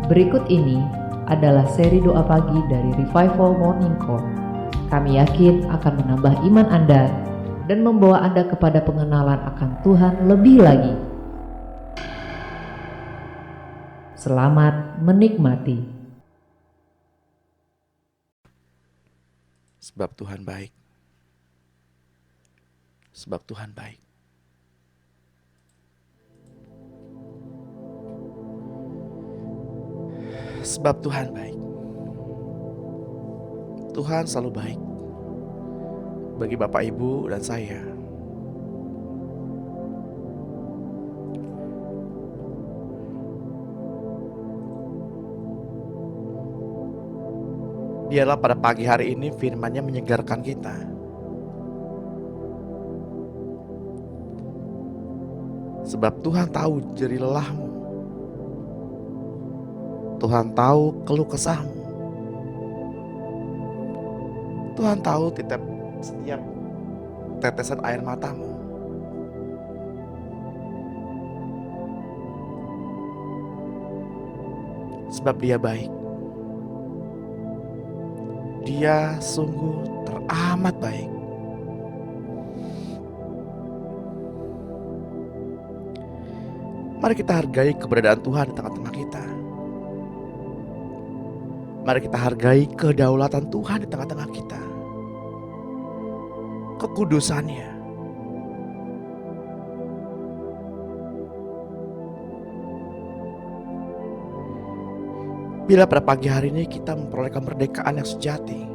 Berikut ini adalah seri doa pagi dari Revival Morning Call. Kami yakin akan menambah iman Anda dan membawa Anda kepada pengenalan akan Tuhan lebih lagi. Selamat menikmati. Sebab Tuhan baik. Sebab Tuhan baik. Sebab Tuhan baik. Tuhan selalu baik bagi Bapak, Ibu, dan saya. Biarlah pada pagi hari ini firman-Nya menyegarkan kita. Sebab Tuhan tahu jerih lelahmu. Tuhan tahu keluh kesahmu. Tuhan tahu setiap tetesan air matamu. Sebab Dia baik. Dia sungguh teramat baik. Mari kita hargai keberadaan Tuhan di tengah-tengah kita. Mari kita hargai kedaulatan Tuhan di tengah-tengah kita. Kekudusannya. Bila pada pagi hari ini kita memperoleh kemerdekaan yang sejati.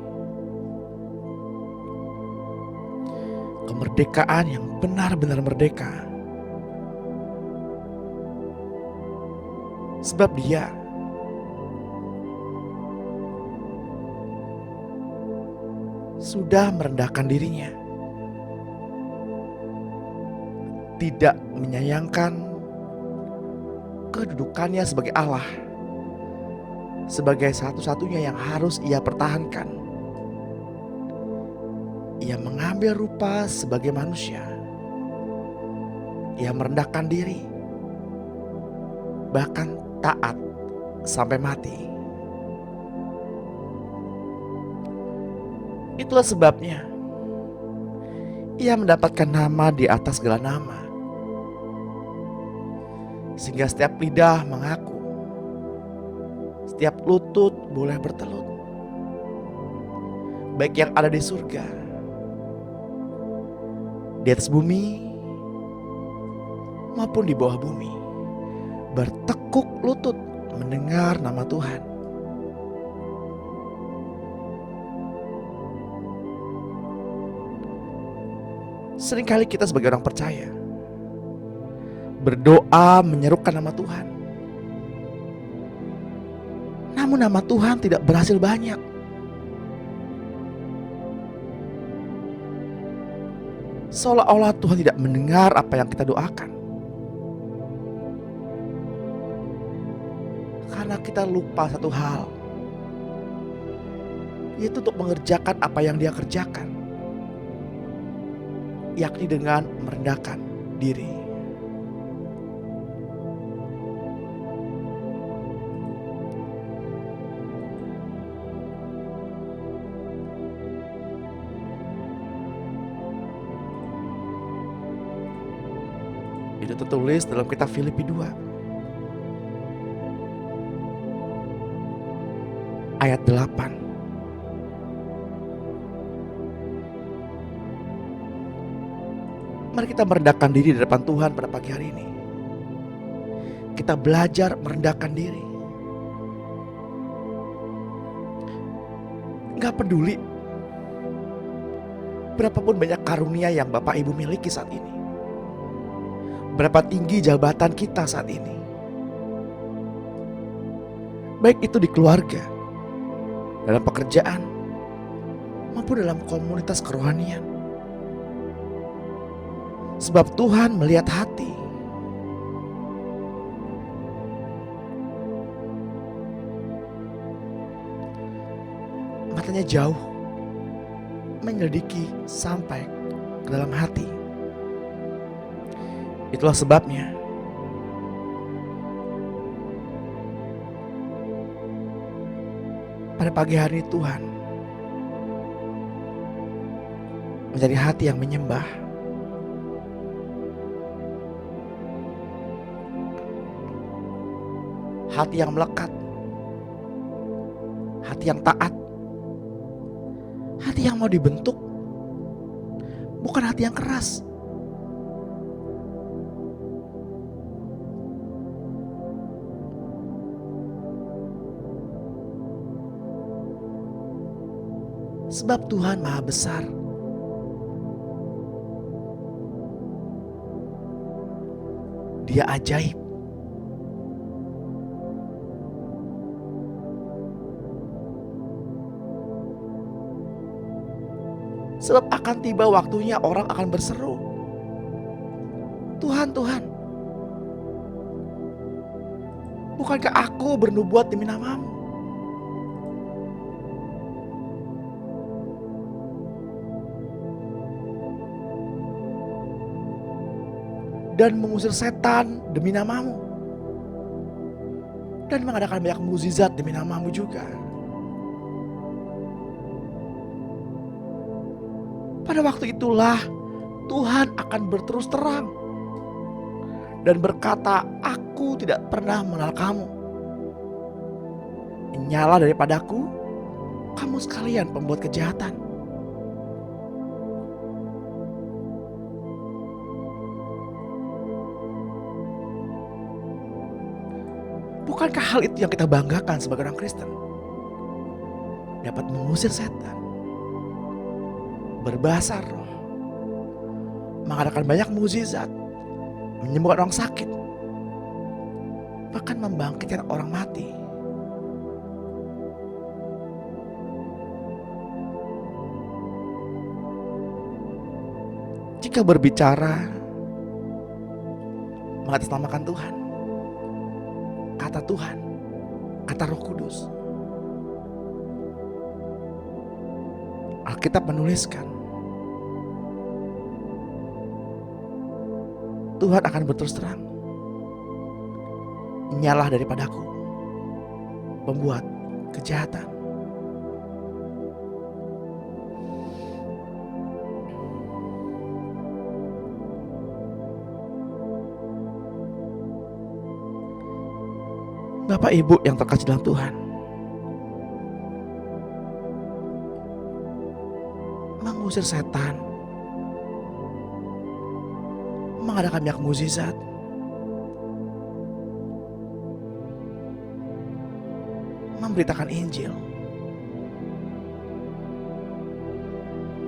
Kemerdekaan yang benar-benar merdeka. Sebab Dia sudah merendahkan dirinya, tidak menyayangkan kedudukannya sebagai Allah, sebagai satu-satunya yang harus Ia pertahankan. Ia mengambil rupa sebagai manusia. Ia merendahkan diri, bahkan taat sampai mati. Itulah sebabnya Ia mendapatkan nama di atas segala nama, sehingga setiap lidah mengaku, setiap lutut boleh bertelut, baik yang ada di surga, di atas bumi, maupun di bawah bumi, bertekuk lutut mendengar nama Tuhan. Seringkali kita sebagai orang percaya berdoa menyerukan nama Tuhan, namun nama Tuhan tidak berhasil banyak. Seolah-olah Tuhan tidak mendengar apa yang kita doakan, karena kita lupa satu hal, yaitu untuk mengerjakan apa yang Dia kerjakan, yakni dengan merendahkan diri. Itu tertulis dalam kitab Filipi 2 ayat 8. Mari kita merendahkan diri di depan Tuhan pada pagi hari ini. Kita belajar merendahkan diri. Gak peduli berapapun banyak karunia yang Bapak Ibu miliki saat ini, berapa tinggi jabatan kita saat ini, baik itu di keluarga, dalam pekerjaan, maupun dalam komunitas kerohanian. Sebab Tuhan melihat hati. Matanya jauh, menyelidiki sampai ke dalam hati. Itulah sebabnya pada pagi hari ini Tuhan menjadi hati yang menyembah, hati yang melekat, hati yang taat, hati yang mau dibentuk, bukan hati yang keras. Sebab Tuhan Maha Besar. Dia ajaib. Sebab akan tiba waktunya orang akan berseru, Tuhan, Tuhan, bukankah aku bernubuat demi nama-Mu? Dan mengusir setan demi nama-Mu, dan mengadakan banyak mukjizat demi nama-Mu juga. Pada waktu itulah Tuhan akan berterus terang dan berkata, aku tidak pernah mengenal kamu. Nyala daripadaku, kamu sekalian pembuat kejahatan. Bukankah hal itu yang kita banggakan sebagai orang Kristen? Dapat mengusir setan, berbahasa roh, mengadakan banyak mukjizat, menyembuhkan orang sakit, bahkan membangkitkan orang mati. Jika berbicara mengatasnamakan Tuhan, kata Tuhan, kata Roh Kudus, Alkitab menuliskan Tuhan akan berterus terang, nyalah daripadaku, pembuat kejahatan. Bapak Ibu yang terkasih dalam Tuhan, mengusir setan, mengadakan banyak mukjizat, memberitakan Injil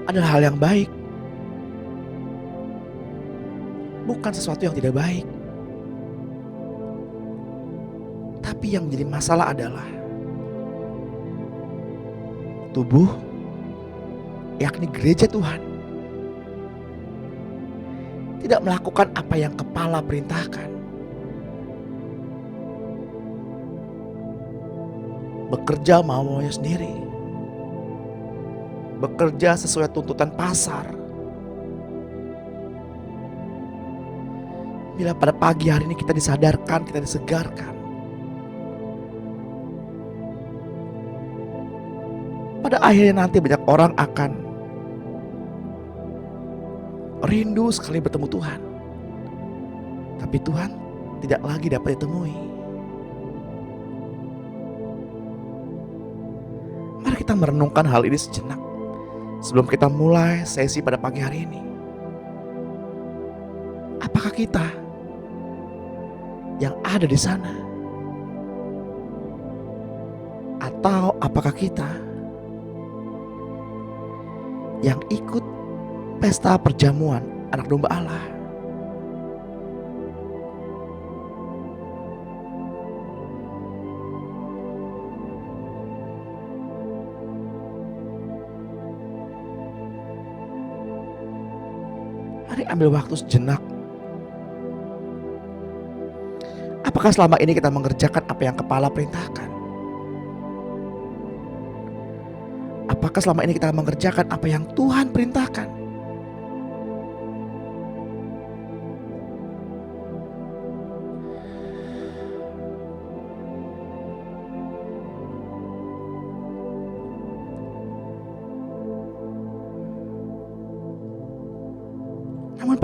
adalah hal yang baik, bukan sesuatu yang tidak baik. Tapi yang menjadi masalah adalah tubuh, yakni gereja Tuhan, tidak melakukan apa yang kepala perintahkan. Bekerja mau-maunya sendiri, bekerja sesuai tuntutan pasar. Bila pada pagi hari ini kita disadarkan, kita disegarkan, pada akhirnya nanti banyak orang akan rindu sekali bertemu Tuhan, tapi Tuhan tidak lagi dapat ditemui. Mari kita merenungkan hal ini sejenak sebelum kita mulai sesi pada pagi hari ini. Apakah kita yang ada di sana? Atau apakah kita yang ikut pesta perjamuan anak domba Allah? Mari ambil waktu sejenak. Apakah selama ini kita mengerjakan apa yang kepala perintahkan? Apakah selama ini kita mengerjakan apa yang Tuhan perintahkan?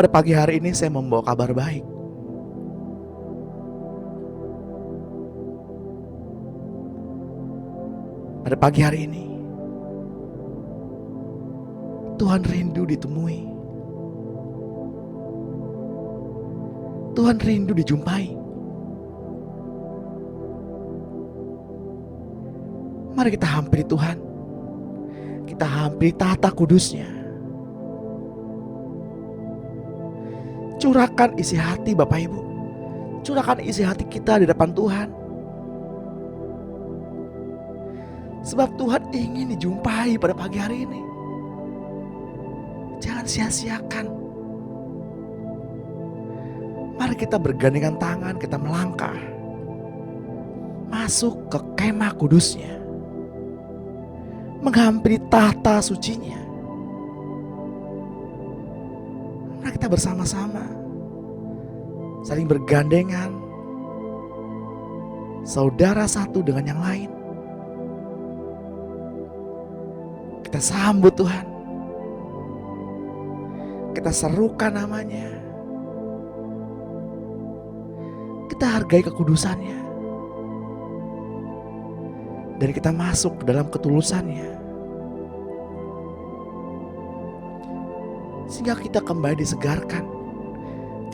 pada pagi hari ini saya membawa kabar baik. Pada pagi hari ini Tuhan rindu ditemui. Tuhan rindu dijumpai. Mari kita hampiri Tuhan. Kita hampiri tahta kudus-Nya. Curahkan isi hati Bapak Ibu. Curahkan isi hati kita di depan Tuhan. Sebab Tuhan ingin dijumpai pada pagi hari ini. Jangan sia-siakan. Mari kita bergandengan tangan, kita melangkah masuk ke kemah kudus-Nya, menghampiri tahta suci-Nya. Mari kita bersama-sama saling bergandengan, saudara satu dengan yang lain. Kita sambut Tuhan. Kita serukan nama-Nya. Kita hargai kekudusan-Nya. Dan kita masuk ke dalam ketulusan-Nya. Sehingga kita kembali disegarkan.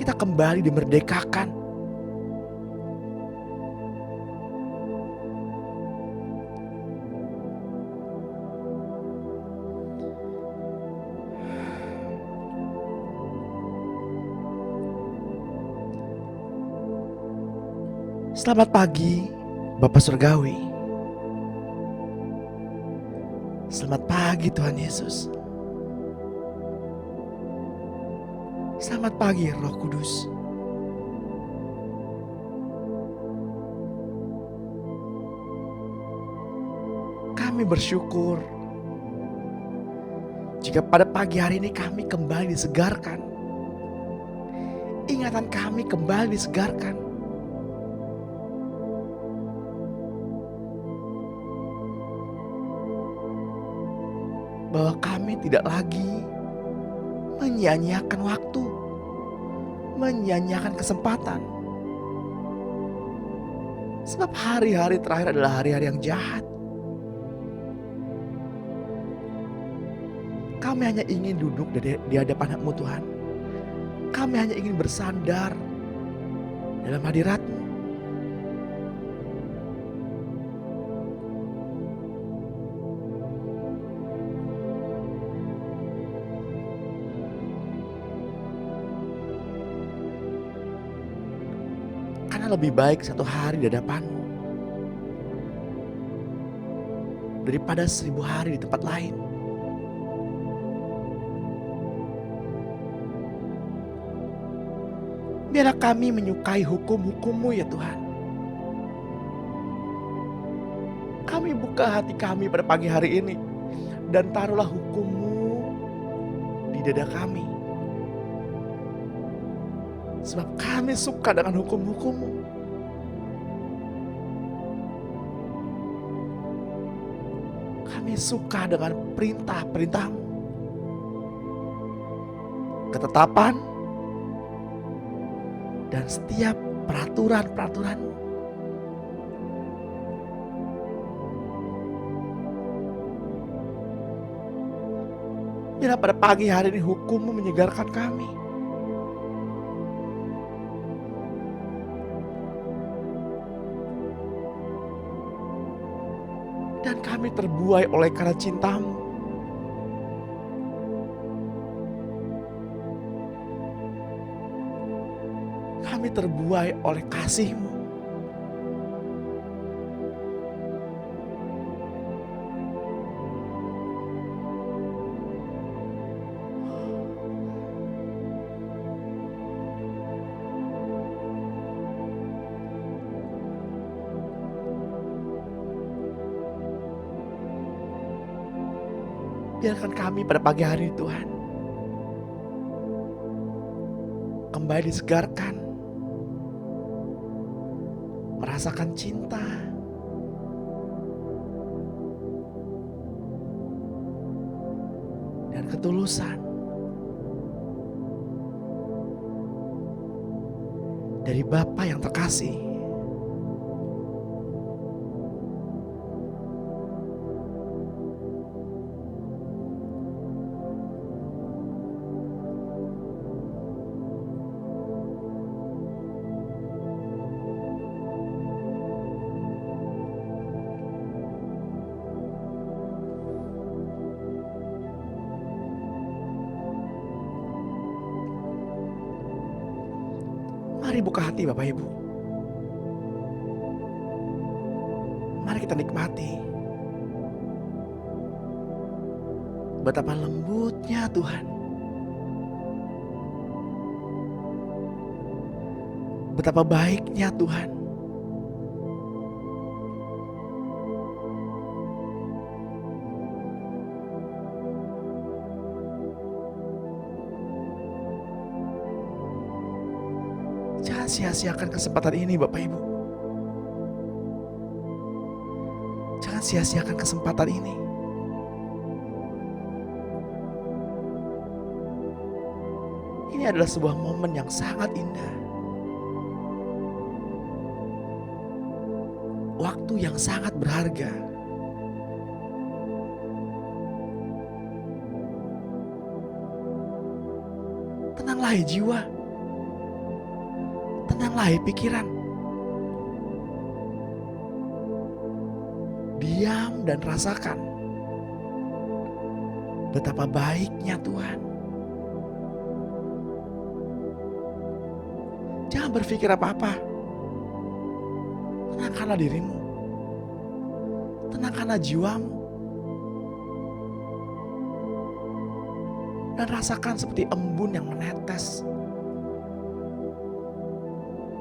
Kita kembali dimerdekakan. Selamat pagi Bapak Surgawi. Selamat pagi Tuhan Yesus. Selamat pagi Roh Kudus. Kami bersyukur jika pada pagi hari ini kami kembali disegarkan. Ingatan kami kembali disegarkan. Bahwa kami tidak lagi menyia-nyiakan waktu, menyia-nyiakan kesempatan. Sebab hari-hari terakhir adalah hari-hari yang jahat. Kami hanya ingin duduk di hadapan-Mu Tuhan. Kami hanya ingin bersandar dalam hadirat-Mu. Karena lebih baik satu hari di hadapan-Mu daripada 1000 hari di tempat lain. Biarlah kami menyukai hukum-hukum-Mu ya Tuhan. Kami buka hati kami pada pagi hari ini. Dan taruhlah hukum-Mu di dada kami. Sebab kami suka dengan hukum-hukum-Mu. Kami suka dengan perintah-perintah-Mu. Ketetapan dan setiap peraturan-peraturan-Mu. Biarlah pada pagi hari ini hukum-Mu menyegarkan kami. Dan kami terbuai oleh karena cinta-Mu. Kami terbuai oleh kasih-Mu. Biarkan kami pada pagi hari ini Tuhan kembali disegarkan, merasakan cinta, dan ketulusan dari Bapa yang terkasih. Mari buka hati Bapak Ibu. Mari kita nikmati betapa lembutnya Tuhan. Betapa baiknya Tuhan. Jangan sia-siakan kesempatan ini Bapak Ibu. Jangan sia-siakan kesempatan ini. Ini adalah sebuah momen yang sangat indah. Waktu yang sangat berharga. Tenanglah hai jiwa. Tenanglah hai pikiran. Diam dan rasakan betapa baiknya Tuhan. Jangan berpikir apa-apa. Tenangkanlah dirimu. Tenangkanlah jiwamu. Dan rasakan seperti embun yang menetes.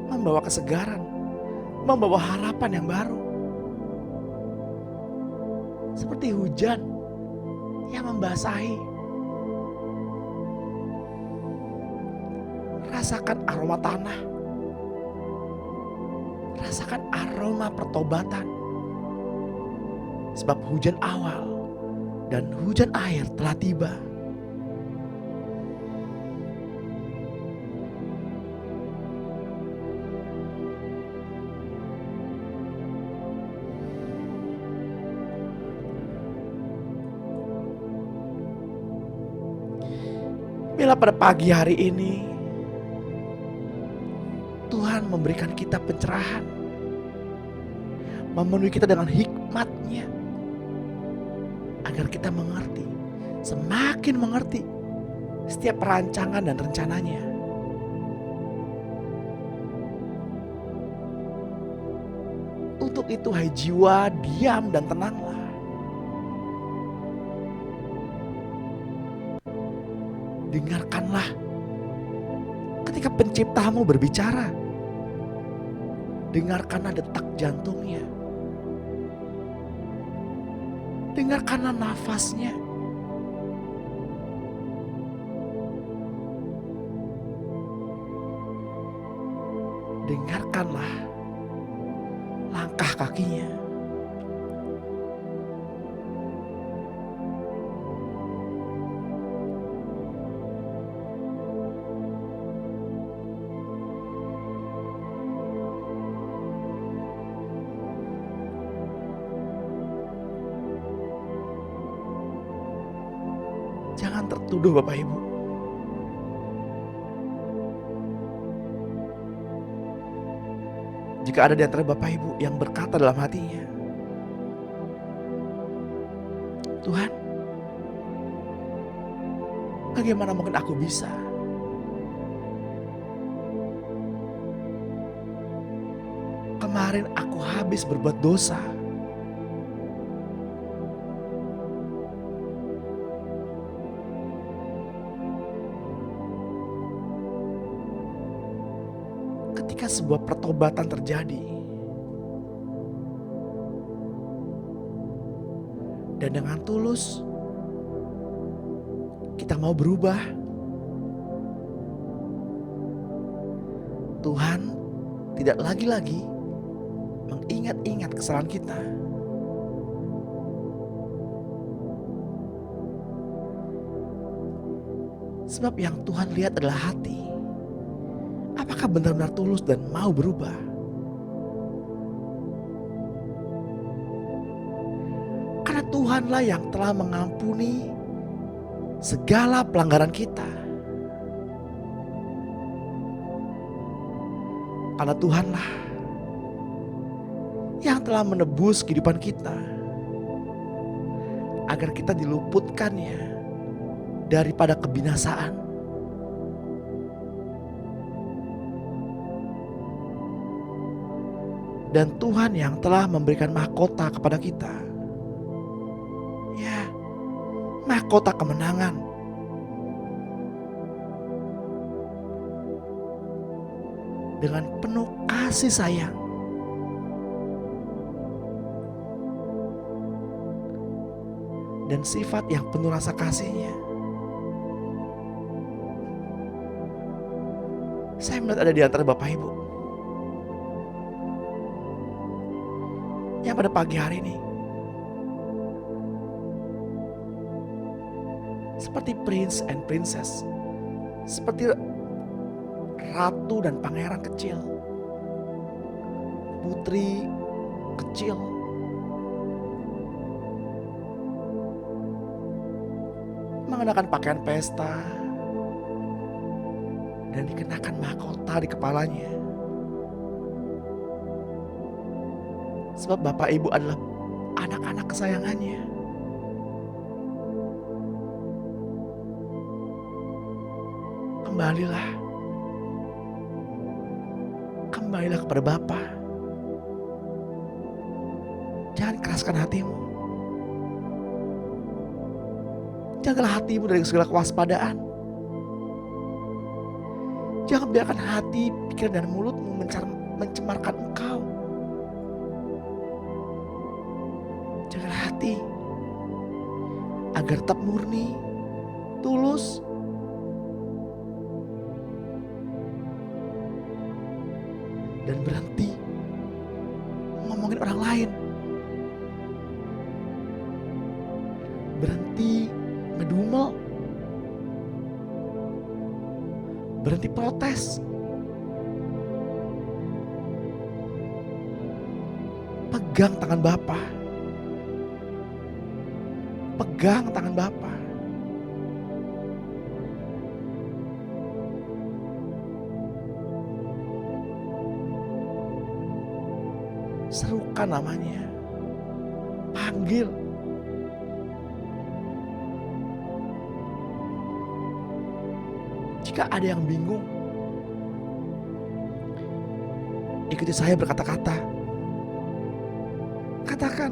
Membawa kesegaran. Membawa harapan yang baru. Seperti hujan yang membasahi. Rasakan aroma tanah. Rasakan aroma pertobatan. Sebab hujan awal dan hujan akhir telah tiba. Bila pada pagi hari ini Tuhan memberikan kita pencerahan, memenuhi kita dengan hikmat-Nya, agar kita mengerti, semakin mengerti setiap perancangan dan rencananya. Untuk itu hai jiwa, diam dan tenanglah. Dengarkanlah ketika penciptamu berbicara. Dengarkanlah detak jantungnya. Dengarkanlah nafasnya. Dengarkanlah langkah kakinya. Jangan tertuduh Bapak Ibu. Jika ada di antara Bapak Ibu yang berkata dalam hatinya, Tuhan, bagaimana mungkin aku bisa? Kemarin aku habis berbuat dosa. Ketika sebuah pertobatan terjadi dan dengan tulus kita mau berubah, Tuhan tidak lagi-lagi mengingat-ingat kesalahan kita. Sebab yang Tuhan lihat adalah hati. Apakah mereka benar-benar tulus dan mau berubah. Karena Tuhanlah yang telah mengampuni segala pelanggaran kita. Karena Tuhanlah yang telah menebus kehidupan kita, agar kita diluputkannya daripada kebinasaan. Dan Tuhan yang telah memberikan mahkota kepada kita. Ya, mahkota kemenangan. Dengan penuh kasih sayang. Dan sifat yang penuh rasa kasihnya. Saya melihat ada di antara Bapak Ibu yang pada pagi hari ini seperti prince and princess, seperti ratu dan pangeran kecil, putri kecil, mengenakan pakaian pesta dan dikenakan mahkota di kepalanya. Sebab Bapak Ibu adalah anak-anak kesayangannya. Kembalilah kepada Bapa. Jangan keraskan hatimu. Jagalah hatimu dari segala kewaspadaan. Jangan biarkan hati, pikiran dan mulutmu mencemarkan engkau. Jagalah hati agar tetap murni, tulus, dan berhenti ngomongin orang lain. Berhenti ngedumel. Berhenti protes. Pegang tangan Bapa. Pegang tangan Bapa. Serukan namanya. Panggil. Jika ada yang bingung, ikuti saya berkata-kata. Katakan,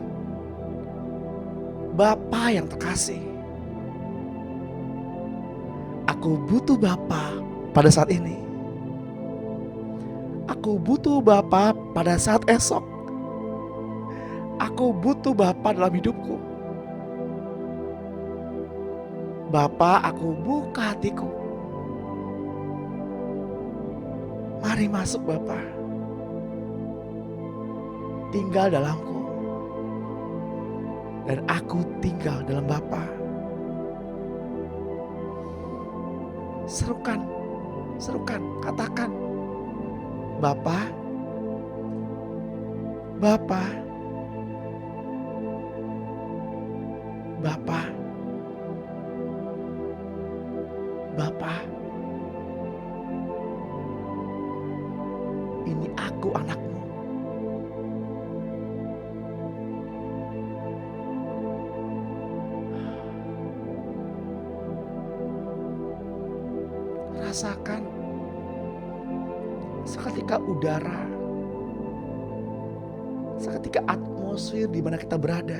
Bapa yang terkasih, aku butuh Bapa pada saat ini. Aku butuh Bapa pada saat esok. Aku butuh Bapa dalam hidupku. Bapa, aku buka hatiku. Mari masuk Bapa. Tinggal dalamku. Dan aku tinggal dalam Bapa. Serukan, katakan, Bapa, Bapa, Bapa, Bapa, ini aku anakmu. Rasakan seketika udara, seketika atmosfer di mana kita berada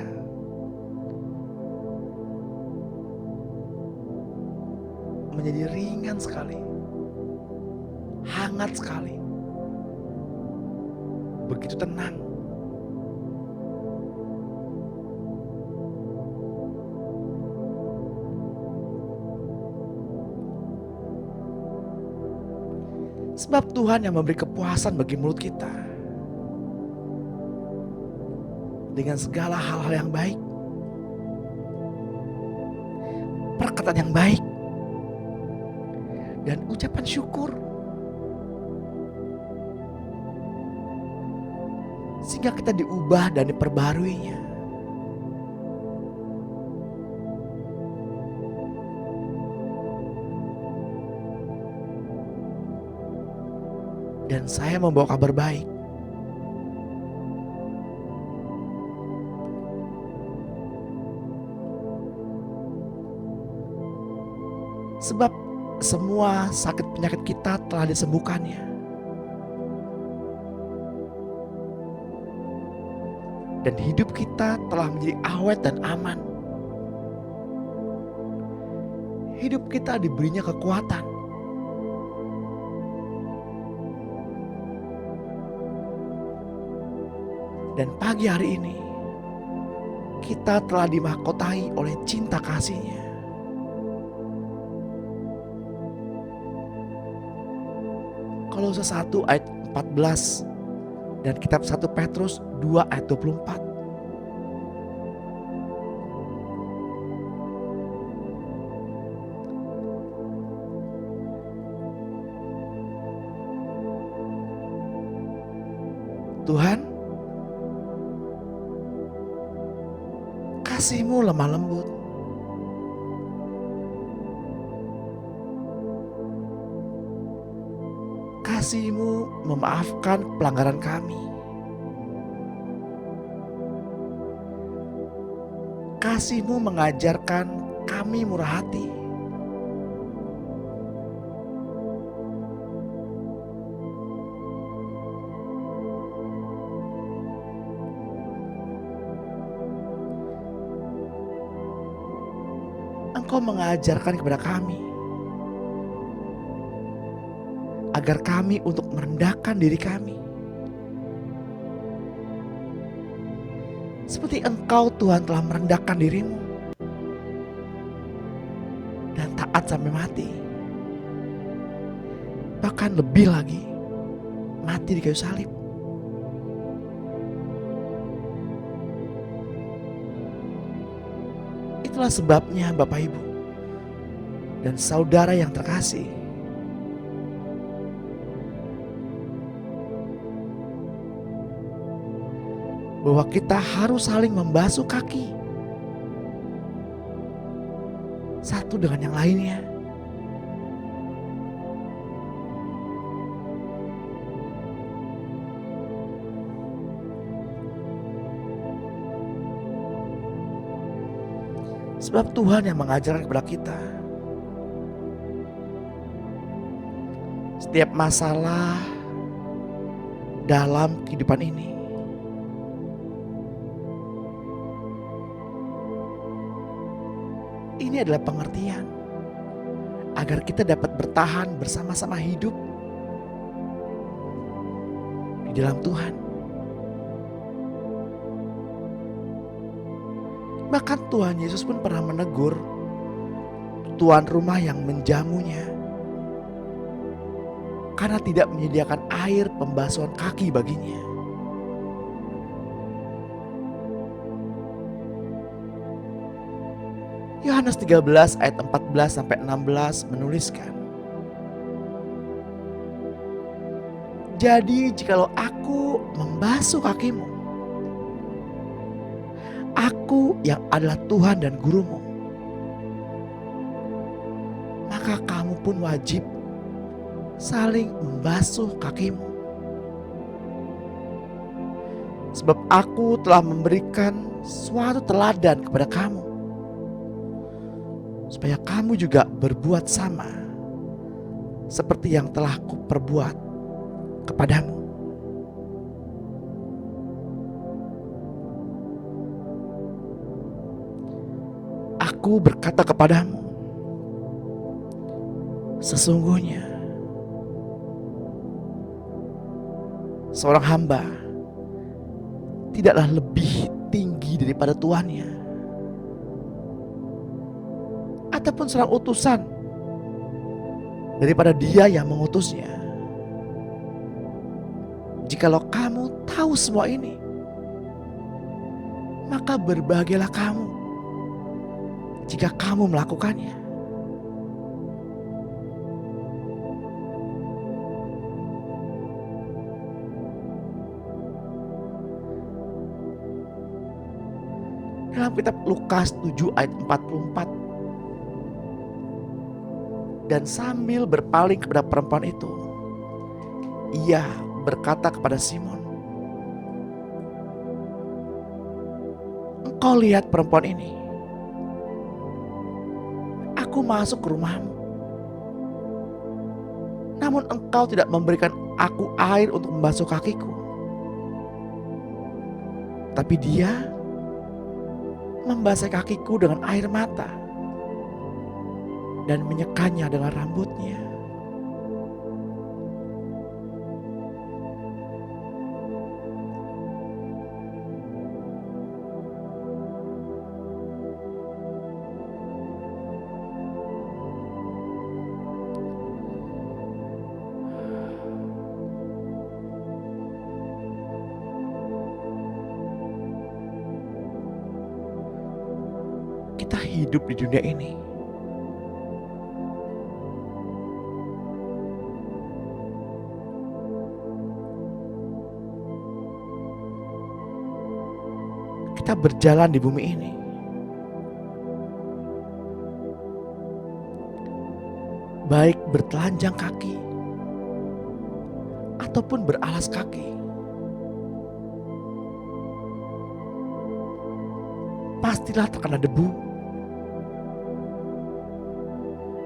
menjadi ringan sekali, hangat sekali, begitu tenang. Sebab Tuhan yang memberi kepuasan bagi mulut kita dengan segala hal-hal yang baik, perkataan yang baik, dan ucapan syukur. sehingga kita diubah dan diperbaharuinya. Dan saya membawa kabar baik. Sebab semua sakit penyakit kita telah disembuhkannya. Dan hidup kita telah menjadi awet dan aman. Hidup kita diberinya kekuatan. Dan pagi hari ini kita telah dimahkotai oleh cinta kasih-Nya. Kolose 1 ayat 14 dan kitab 1 Petrus 2 ayat 24. Tuhan, kasih-Mu lemah lembut. Kasih-Mu memaafkan pelanggaran kami. Kasih-Mu mengajarkan kami murah hati. Engkau mengajarkan kepada kami agar kami untuk merendahkan diri kami. Seperti Engkau Tuhan telah merendahkan diri-Mu dan taat sampai mati. Bahkan lebih lagi, mati di kayu salib. Itulah sebabnya Bapak Ibu dan saudara yang terkasih, bahwa kita harus saling membasuh kaki satu dengan yang lainnya. Sebab Tuhan yang mengajarkan kepada kita, setiap masalah dalam kehidupan ini adalah pengertian agar kita dapat bertahan bersama-sama hidup di dalam Tuhan. Bahkan Tuhan Yesus pun pernah menegur tuan rumah yang menjamunya karena tidak menyediakan air pembasuhan kaki baginya. Yohanes 13 ayat 14 sampai 16 menuliskan, jadi jikalau aku membasuh kakimu, aku yang adalah Tuhan dan gurumu, maka kamu pun wajib saling membasuh kakimu. Sebab aku telah memberikan suatu teladan kepada kamu, supaya kamu juga berbuat sama seperti yang telah kuperbuat kepadamu. Aku berkata kepadamu, sesungguhnya seorang hamba tidaklah lebih tinggi daripada tuannya, ataupun seorang utusan daripada dia yang mengutusnya. Jikalau kamu tahu semua ini, maka berbahagialah kamu jika kamu melakukannya. Dalam kitab Lukas 7 ayat 44. Dan sambil berpaling kepada perempuan itu, ia berkata kepada Simon, "Engkau lihat perempuan ini? Aku masuk ke rumahmu, namun engkau tidak memberikan aku air untuk membasuh kakiku. Tapi dia membasahi kakiku dengan air mata dan menyekanya dengan rambutnya." Kita hidup di dunia ini kita berjalan di bumi ini baik bertelanjang kaki ataupun beralas kaki, pastilah terkena debu.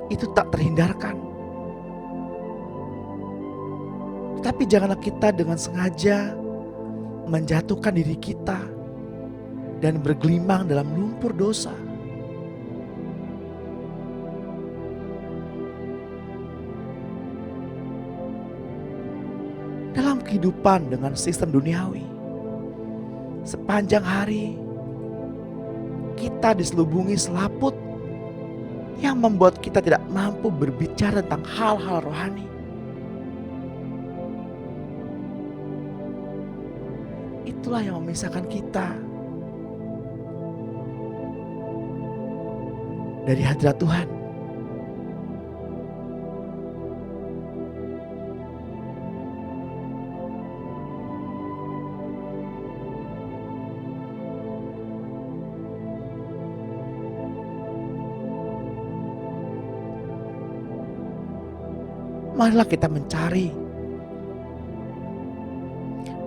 Itu tak terhindarkan. Tapi janganlah kita dengan sengaja menjatuhkan diri kita dan bergelimang dalam lumpur dosa. Dalam kehidupan dengan sistem duniawi, sepanjang hari kita diselubungi selaput yang membuat kita tidak mampu berbicara tentang hal-hal rohani. Itulah yang memisahkan kita dari hadirat Tuhan. Marilah kita mencari,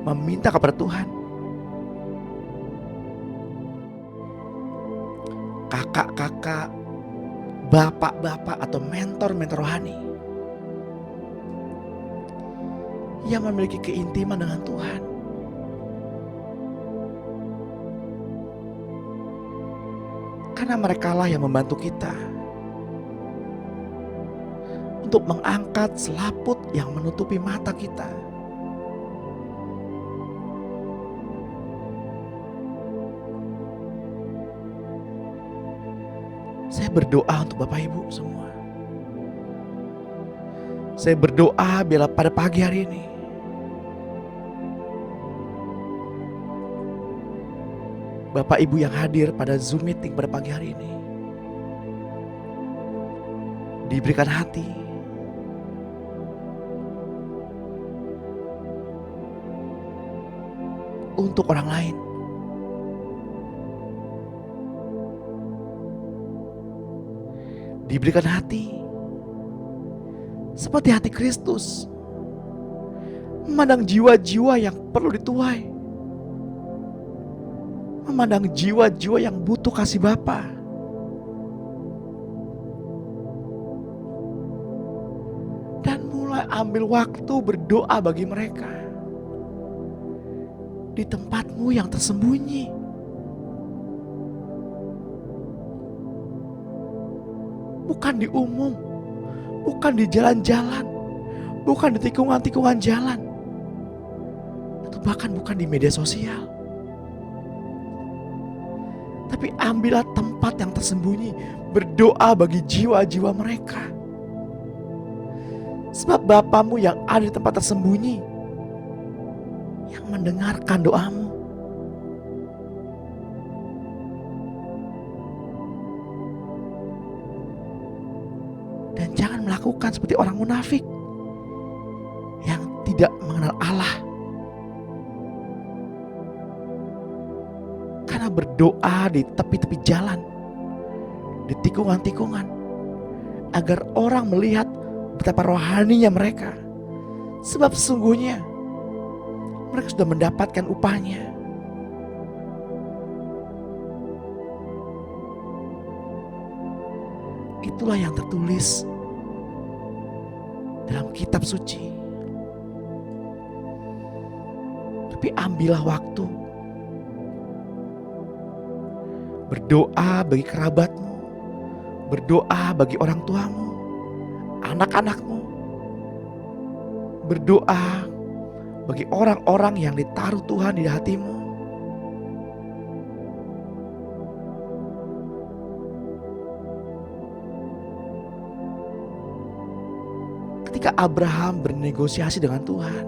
meminta kepada Tuhan. Kakak-kakak, bapak-bapak atau mentor-mentor rohani yang memiliki keintiman dengan Tuhan. Karena merekalah yang membantu kita untuk mengangkat selaput yang menutupi mata kita. Saya berdoa untuk Bapak Ibu semua. Saya berdoa bila pada pagi hari ini Bapak Ibu yang hadir pada Zoom meeting pada pagi hari ini diberikan hati untuk orang lain. Diberikan hati seperti hati Kristus, memandang jiwa-jiwa yang perlu dituai, memandang jiwa-jiwa yang butuh kasih Bapa. Dan mulai ambil waktu berdoa bagi mereka di tempatmu yang tersembunyi. Bukan di umum, bukan di jalan-jalan, bukan di tikungan-tikungan jalan, atau bahkan bukan di media sosial. Tapi ambillah tempat yang tersembunyi, berdoa bagi jiwa-jiwa mereka. Sebab Bapamu yang ada di tempat tersembunyi yang mendengarkan doamu. Dan jangan melakukan seperti orang munafik yang tidak mengenal Allah. Karena karena berdoa di tepi-tepi jalan, di tikungan-tikungan, agar orang melihat betapa rohaninya mereka. Sebab sesungguhnya mereka sudah mendapatkan upahnya. Itulah yang tertulis dalam kitab suci. Tapi ambillah waktu, berdoa bagi kerabatmu, berdoa bagi orang tuamu, anak-anakmu, berdoa bagi orang-orang yang ditaruh Tuhan di hatimu. Ketika Abraham bernegosiasi dengan Tuhan,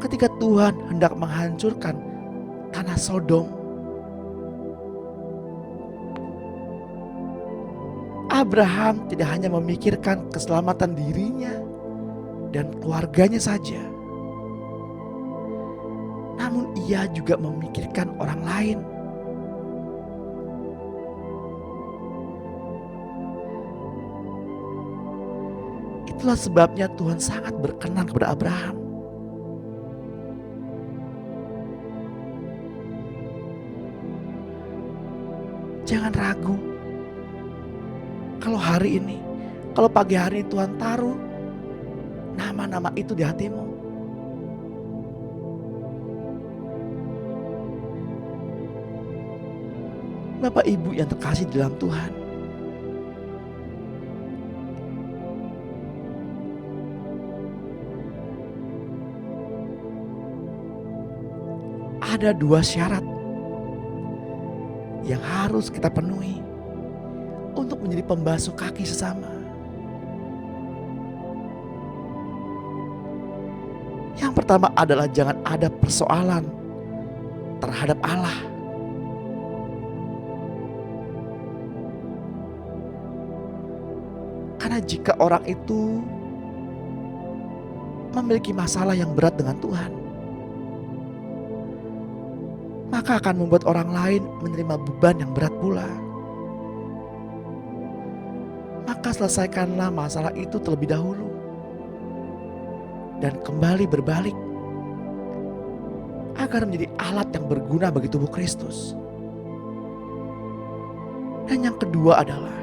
ketika Tuhan hendak menghancurkan tanah Sodom, Abraham tidak hanya memikirkan keselamatan dirinya dan keluarganya saja, namun ia juga memikirkan orang lain. Itulah sebabnya Tuhan sangat berkenan kepada Abraham. Jangan ragu. Kalau hari ini, kalau pagi hari ini Tuhan taruh nama-nama itu di hatimu, Bapak Ibu yang terkasih di dalam Tuhan, ada dua syarat yang harus kita penuhi untuk menjadi pembasuh kaki sesama. Yang pertama adalah jangan ada persoalan terhadap Allah. Karena jika orang itu memiliki masalah yang berat dengan Tuhan, maka akan membuat orang lain menerima beban yang berat pula. Maka selesaikanlah masalah itu terlebih dahulu dan kembali berbalik agar menjadi alat yang berguna bagi tubuh Kristus. Dan yang kedua adalah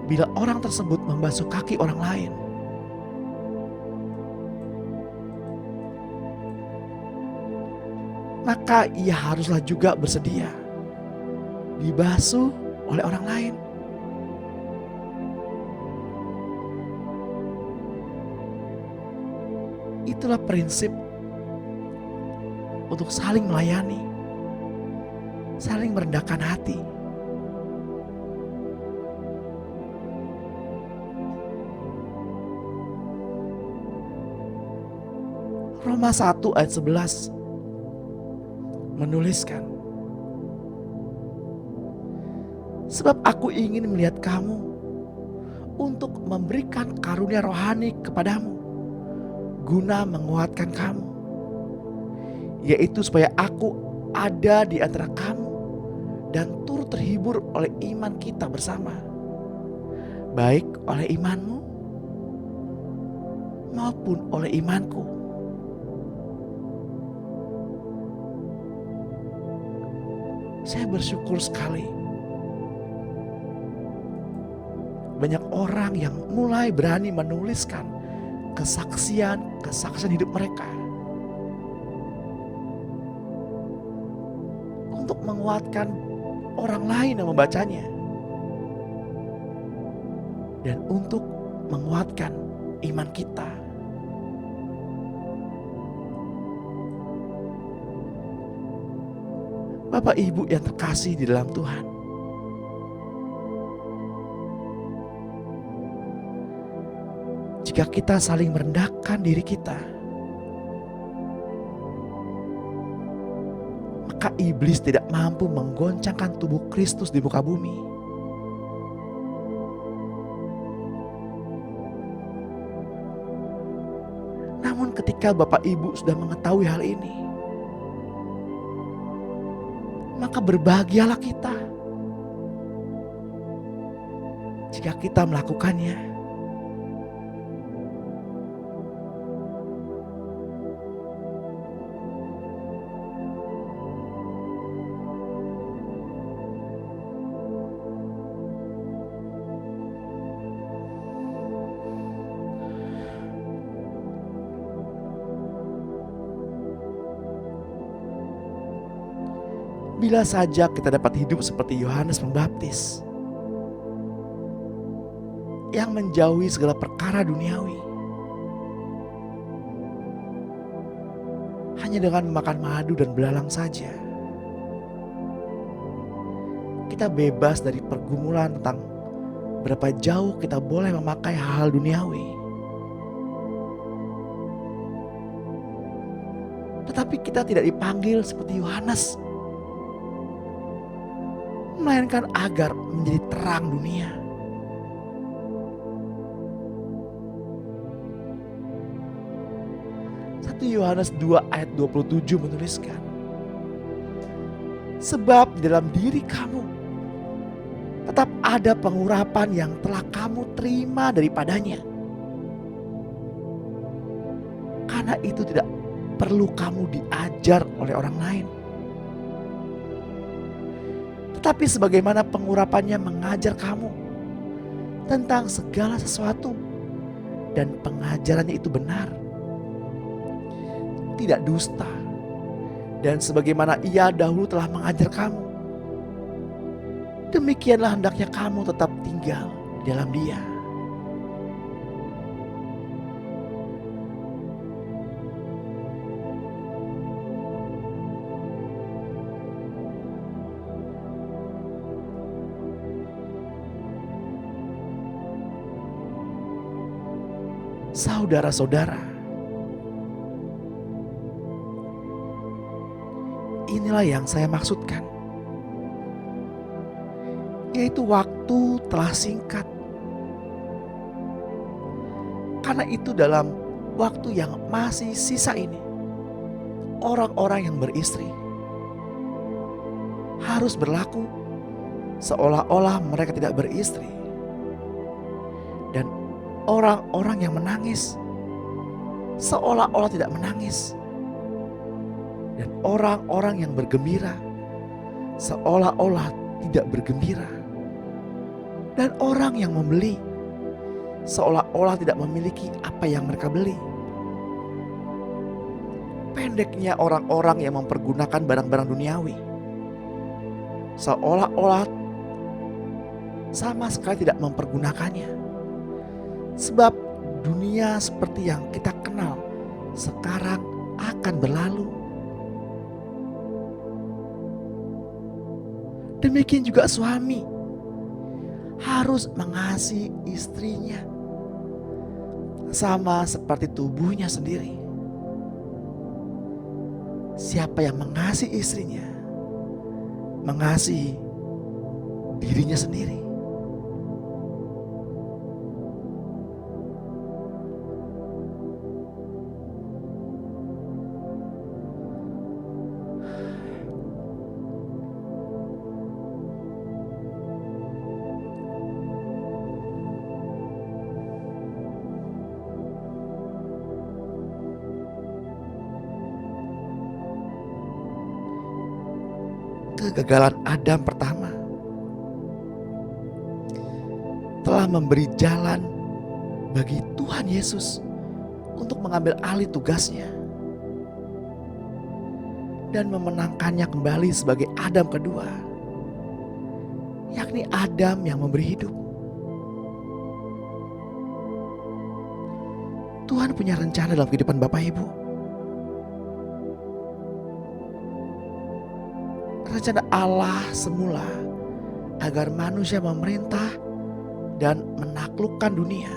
bila orang tersebut membasuh kaki orang lain, maka ia haruslah juga bersedia dibasuh oleh orang lain. Itulah prinsip untuk saling melayani, saling merendahkan hati. Roma 1 ayat 11 menuliskan, sebab aku ingin melihat kamu untuk memberikan karunia rohani kepadamu, guna menguatkan kamu, yaitu supaya aku ada di antara kamu dan turut terhibur oleh iman kita bersama, baik oleh imanmu maupun oleh imanku. Saya bersyukur sekali banyak orang yang mulai berani menuliskan kesaksian hidup mereka untuk menguatkan orang lain yang membacanya dan untuk menguatkan iman kita. Bapak Ibu yang terkasih di dalam Tuhan, jika kita saling merendahkan diri kita, maka iblis tidak mampu menggoncangkan tubuh Kristus di muka bumi. Dan ketika Bapak Ibu sudah mengetahui hal ini, maka berbahagialah kita jika kita melakukannya. Bila saja kita dapat hidup seperti Yohanes Pembaptis yang menjauhi segala perkara duniawi, hanya dengan makan madu dan belalang saja, kita bebas dari pergumulan tentang berapa jauh kita boleh memakai hal duniawi. Tetapi kita tidak dipanggil seperti Yohanes, melainkan agar menjadi terang dunia. Yohanes 2 ayat 27 menuliskan, sebab di dalam diri kamu tetap ada pengurapan yang telah kamu terima daripadanya. Karena itu tidak perlu kamu diajar oleh orang lain. Tetapi sebagaimana pengurapannya mengajar kamu tentang segala sesuatu dan pengajarannya itu benar, tidak dusta, dan sebagaimana ia dahulu telah mengajar kamu, demikianlah hendaknya kamu tetap tinggal di dalam dia. Saudara-saudara, inilah yang saya maksudkan, yaitu waktu telah singkat. Karena itu dalam waktu yang masih sisa ini, orang-orang yang beristri harus berlaku seolah-olah mereka tidak beristri. Dan orang-orang yang menangis seolah-olah tidak menangis. Dan orang-orang yang bergembira seolah-olah tidak bergembira. Dan orang yang membeli seolah-olah tidak memiliki apa yang mereka beli. Pendeknya orang-orang yang mempergunakan barang-barang duniawi seolah-olah sama sekali tidak mempergunakannya. Sebab dunia seperti yang kita kenal sekarang akan berlalu. Demikian juga suami harus mengasihi istrinya sama seperti tubuhnya sendiri. Siapa yang mengasihi istrinya, mengasihi dirinya sendiri. Kegagalan Adam pertama telah memberi jalan bagi Tuhan Yesus untuk mengambil alih tugasnya dan memenangkannya kembali sebagai Adam kedua, yakni Adam yang memberi hidup. Tuhan punya rencana dalam kehidupan Bapak Ibu. Rencana Allah semula agar manusia memerintah dan menaklukkan dunia.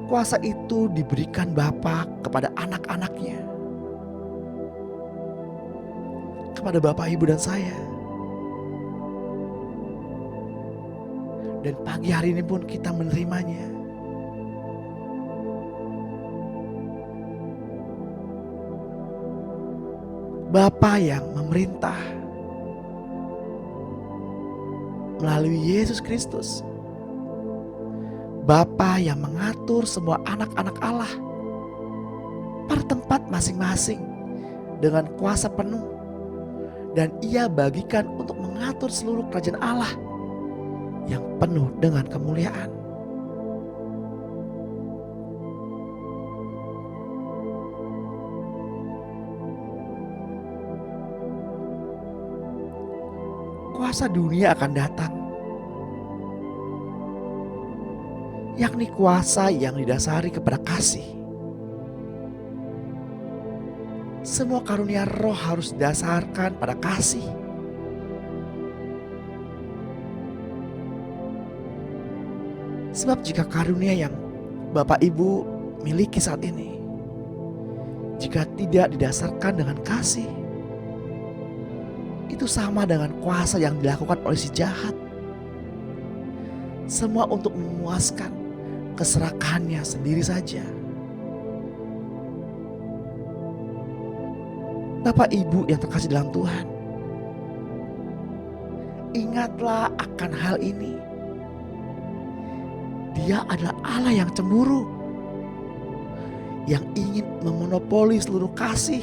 Kuasa itu diberikan Bapa kepada anak-anaknya, kepada Bapak, Ibu, dan saya. Dan pagi hari ini pun kita menerimanya. Bapa yang memerintah melalui Yesus Kristus. Bapa yang mengatur semua anak-anak Allah pada tempat masing-masing dengan kuasa penuh. Dan Ia bagikan untuk mengatur seluruh kerajaan Allah yang penuh dengan kemuliaan. Kuasa dunia akan datang, yakni kuasa yang didasari kepada kasih. Semua karunia roh harus didasarkan pada kasih. Sebab jika karunia yang Bapak Ibu miliki saat ini, jika tidak didasarkan dengan kasih, itu sama dengan kuasa yang dilakukan oleh si jahat. Semua untuk memuaskan keserakahannya sendiri saja. Bapak Ibu yang terkasih dalam Tuhan, ingatlah akan hal ini. Dia adalah Allah yang cemburu, yang ingin memonopoli seluruh kasih.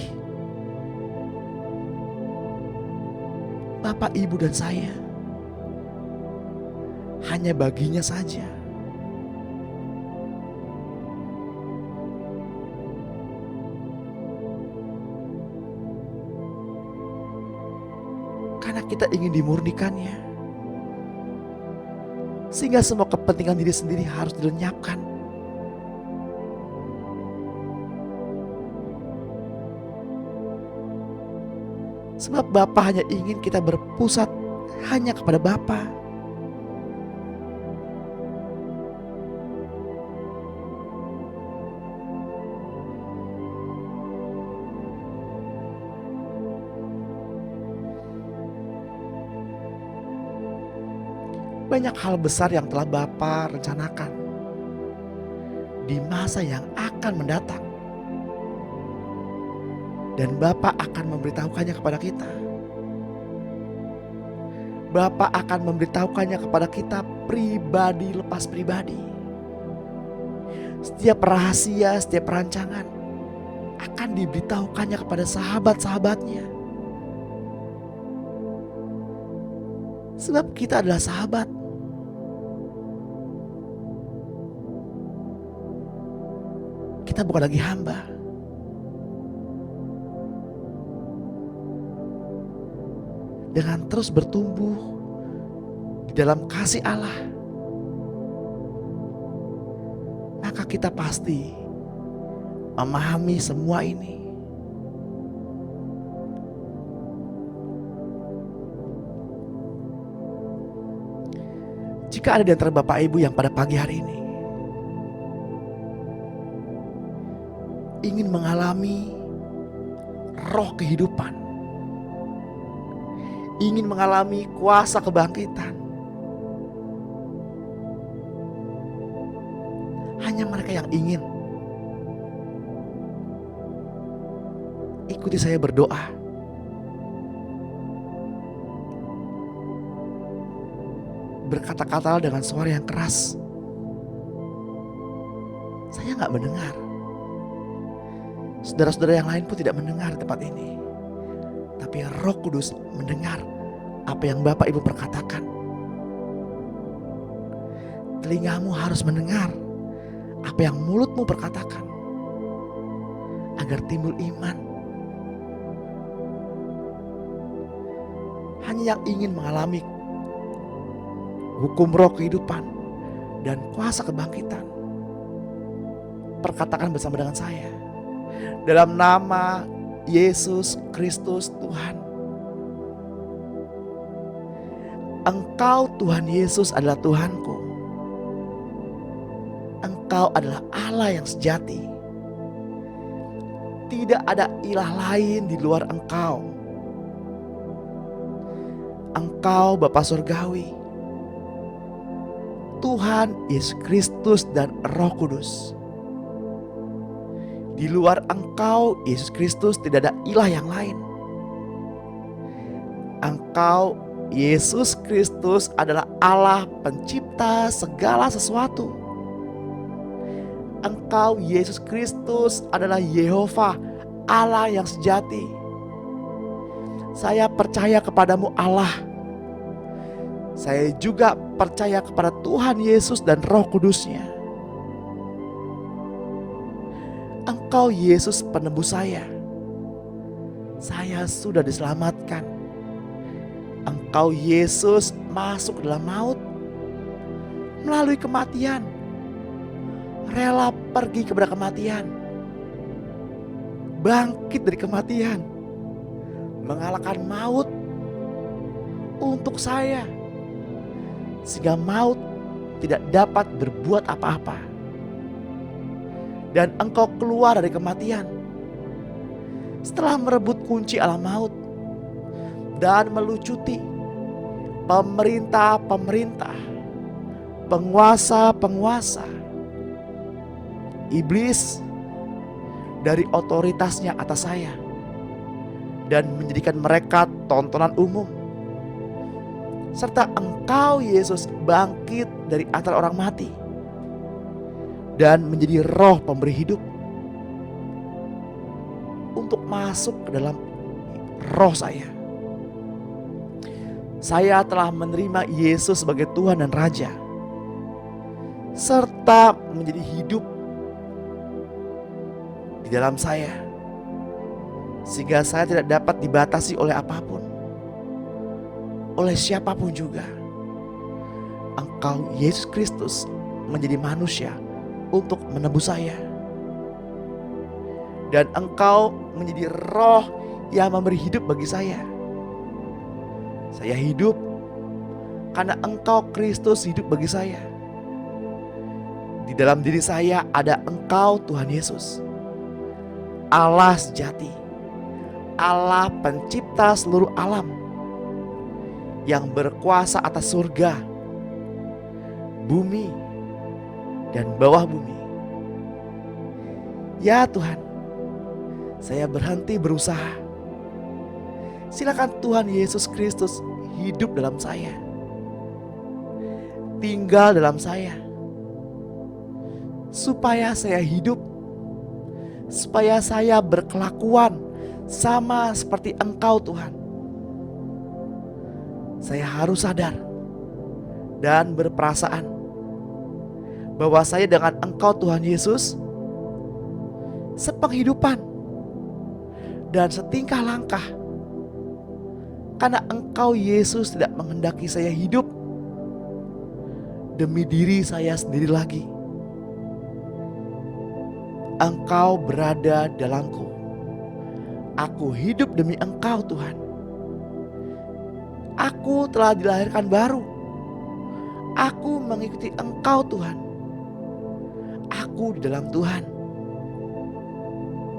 Bapak, Ibu, dan saya hanya baginya saja. Karena kita ingin dimurnikannya, sehingga semua kepentingan diri sendiri harus dilenyapkan. Sebab Bapa hanya ingin kita berpusat hanya kepada Bapa. Banyak hal besar yang telah Bapa rencanakan di masa yang akan mendatang. Dan Bapa akan memberitahukannya kepada kita. Bapa akan memberitahukannya kepada kita pribadi lepas pribadi. Setiap rahasia, setiap perancangan akan diberitahukannya kepada sahabat-sahabatnya. Sebab kita adalah sahabat. Kita bukan lagi hamba. Dengan terus bertumbuh di dalam kasih Allah, maka kita pasti memahami semua ini. Jika ada di antara Bapak Ibu yang pada pagi hari ini ingin mengalami roh kehidupan, ingin mengalami kuasa kebangkitan, hanya mereka yang ingin, ikuti saya berdoa. Berkata-katalah dengan suara yang keras. Saya gak mendengar. Saudara-saudara yang lain pun tidak mendengar di tempat ini. Tapi Roh Kudus mendengar apa yang Bapak Ibu perkatakan. Telingamu harus mendengar apa yang mulutmu perkatakan, agar timbul iman. Hanya yang ingin mengalami hukum roh kehidupan dan kuasa kebangkitan, perkatakan bersama dengan saya. Dalam nama Yesus Kristus Tuhan. Engkau Tuhan Yesus adalah Tuhanku. Engkau adalah Allah yang sejati. Tidak ada ilah lain di luar Engkau. Engkau Bapa Surgawi, Tuhan Yesus Kristus dan Roh Kudus. Di luar Engkau Yesus Kristus tidak ada ilah yang lain. Engkau Yesus Kristus adalah Allah pencipta segala sesuatu. Engkau Yesus Kristus adalah Yehova, Allah yang sejati. Saya percaya kepadamu Allah. Saya juga percaya kepada Tuhan Yesus dan Roh Kudus-Nya. Engkau Yesus penebus saya. Saya sudah diselamatkan. Engkau Yesus masuk dalam maut melalui kematian, rela pergi kepada kematian, bangkit dari kematian, mengalahkan maut untuk saya, sehingga maut tidak dapat berbuat apa-apa. Dan Engkau keluar dari kematian setelah merebut kunci alam maut dan melucuti pemerintah-pemerintah, penguasa-penguasa, iblis dari otoritasnya atas saya, dan menjadikan mereka tontonan umum. Serta Engkau Yesus bangkit dari antara orang mati dan menjadi Roh pemberi hidup untuk masuk ke dalam roh saya. Saya telah menerima Yesus sebagai Tuhan dan Raja, serta menjadi hidup di dalam saya, sehingga saya tidak dapat dibatasi oleh apapun, oleh siapapun juga. Engkau Yesus Kristus menjadi manusia untuk menebus saya, dan Engkau menjadi Roh yang memberi hidup bagi saya. Saya hidup karena Engkau Kristus hidup bagi saya. Di dalam diri saya ada Engkau Tuhan Yesus, Allah sejati, Allah pencipta seluruh alam, yang berkuasa atas surga, bumi, dan bawah bumi. Ya Tuhan, saya berhenti berusaha. Silakan Tuhan Yesus Kristus hidup dalam saya, tinggal dalam saya, supaya saya hidup, supaya saya berkelakuan sama seperti Engkau Tuhan. Saya harus sadar dan berperasaan bahwa saya dengan Engkau Tuhan Yesus sepenghidupan dan setingkah langkah, karena Engkau Yesus tidak menghendaki saya hidup demi diri saya sendiri lagi. Engkau berada dalamku. Aku hidup demi Engkau Tuhan. Aku telah dilahirkan baru. Aku mengikuti Engkau Tuhan. Aku di dalam Tuhan.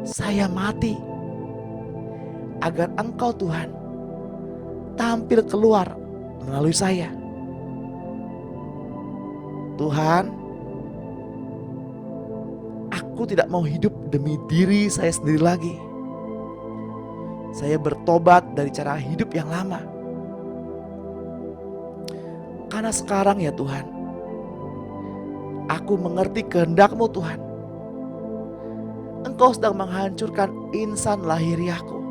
Saya mati agar Engkau Tuhan tampil keluar melalui saya. Tuhan, aku tidak mau hidup demi diri saya sendiri lagi. Saya bertobat dari cara hidup yang lama. Karena sekarang ya Tuhan, aku mengerti kehendak-Mu Tuhan. Engkau sedang menghancurkan insan lahiriahku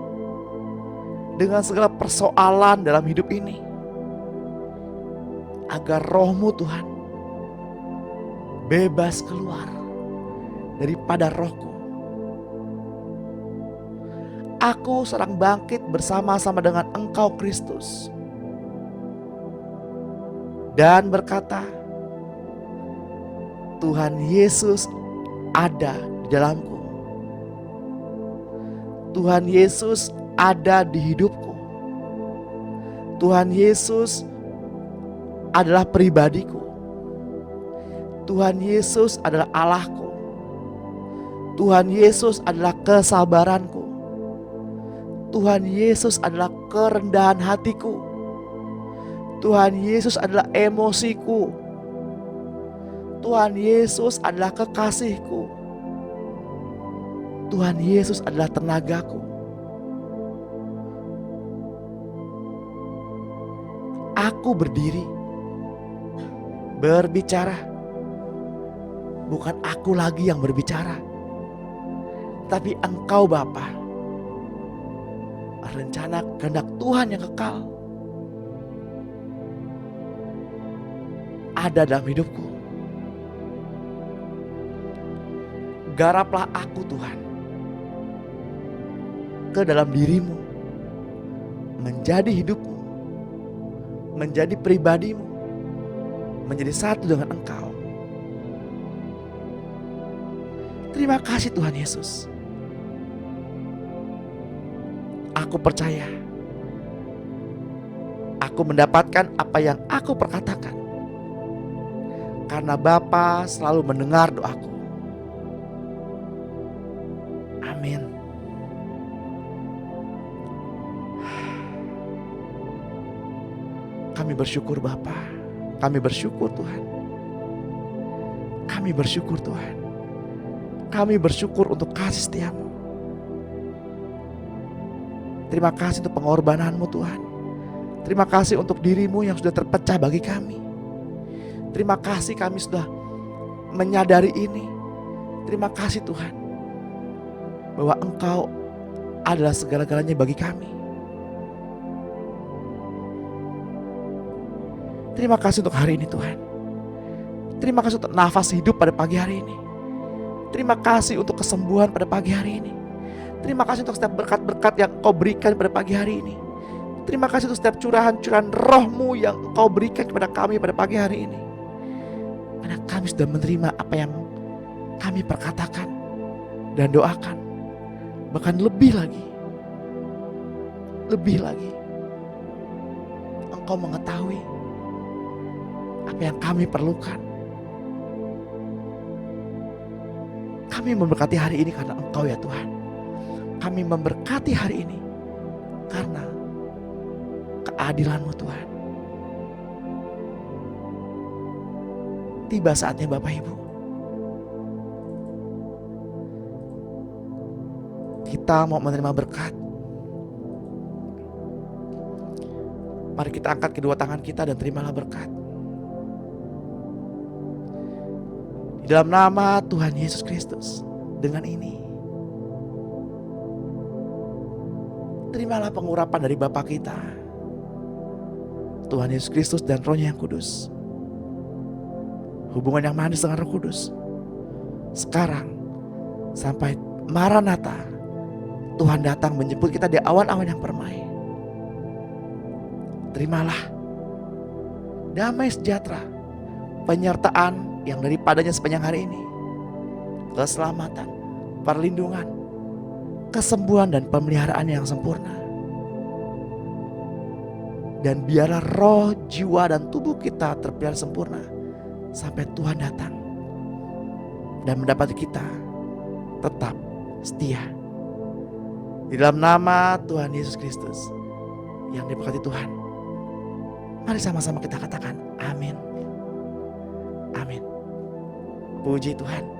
dengan segala persoalan dalam hidup ini, agar Roh-Mu Tuhan bebas keluar daripada rohku. Aku sedang bangkit bersama-sama dengan Engkau Kristus dan berkata, Tuhan Yesus ada di dalamku. Tuhan Yesus ada di hidupku. Tuhan Yesus adalah pribadiku. Tuhan Yesus adalah Allahku. Tuhan Yesus adalah kesabaranku. Tuhan Yesus adalah kerendahan hatiku. Tuhan Yesus adalah emosiku. Tuhan Yesus adalah kekasihku. Tuhan Yesus adalah tenagaku. Aku berdiri, berbicara. Bukan aku lagi yang berbicara, tapi Engkau Bapa. Rencana kehendak Tuhan yang kekal ada dalam hidupku. Garaplah aku Tuhan ke dalam dirimu, menjadi hidupmu, menjadi pribadimu, menjadi satu dengan Engkau. Terima kasih Tuhan Yesus. Aku percaya aku mendapatkan apa yang aku perkatakan, karena Bapa selalu mendengar doaku. Amin. Kami bersyukur Bapa. Kami bersyukur Tuhan. Kami bersyukur Tuhan. Kami bersyukur untuk kasih setiamu. Terima kasih untuk pengorbananmu Tuhan. Terima kasih untuk dirimu yang sudah terpecah bagi kami. Terima kasih kami sudah menyadari ini. Terima kasih Tuhan, bahwa Engkau adalah segala-galanya bagi kami. Terima kasih untuk hari ini Tuhan. Terima kasih untuk nafas hidup pada pagi hari ini. Terima kasih untuk kesembuhan pada pagi hari ini. Terima kasih untuk setiap berkat-berkat yang Engkau berikan pada pagi hari ini. Terima kasih untuk setiap curahan-curahan roh-Mu yang Engkau berikan kepada kami pada pagi hari ini. Karena kami sudah menerima apa yang kami perkatakan dan doakan. Bahkan lebih lagi. Lebih lagi. Engkau mengetahui apa yang kami perlukan. Kami memberkati hari ini karena Engkau ya Tuhan. Kami memberkati hari ini karena keadilan-Mu Tuhan. Tiba saatnya Bapak Ibu, kita mau menerima berkat. Mari kita angkat kedua tangan kita dan terimalah berkat. Di dalam nama Tuhan Yesus Kristus, dengan ini terimalah pengurapan dari Bapa kita, Tuhan Yesus Kristus dan Roh-Nya yang kudus. Hubungan yang manis dengan Roh Kudus sekarang sampai Maranatha, Tuhan datang menjemput kita di awan-awan yang permai. Terimalah damai sejahtera, penyertaan yang daripadanya sepanjang hari ini, keselamatan, perlindungan, kesembuhan dan pemeliharaan yang sempurna. Dan biarlah roh, jiwa dan tubuh kita terpelihara sempurna sampai Tuhan datang dan mendapati kita tetap setia. Di dalam nama Tuhan Yesus Kristus yang diberkati Tuhan, mari sama-sama kita katakan amin. Amin. Puji Tuhan.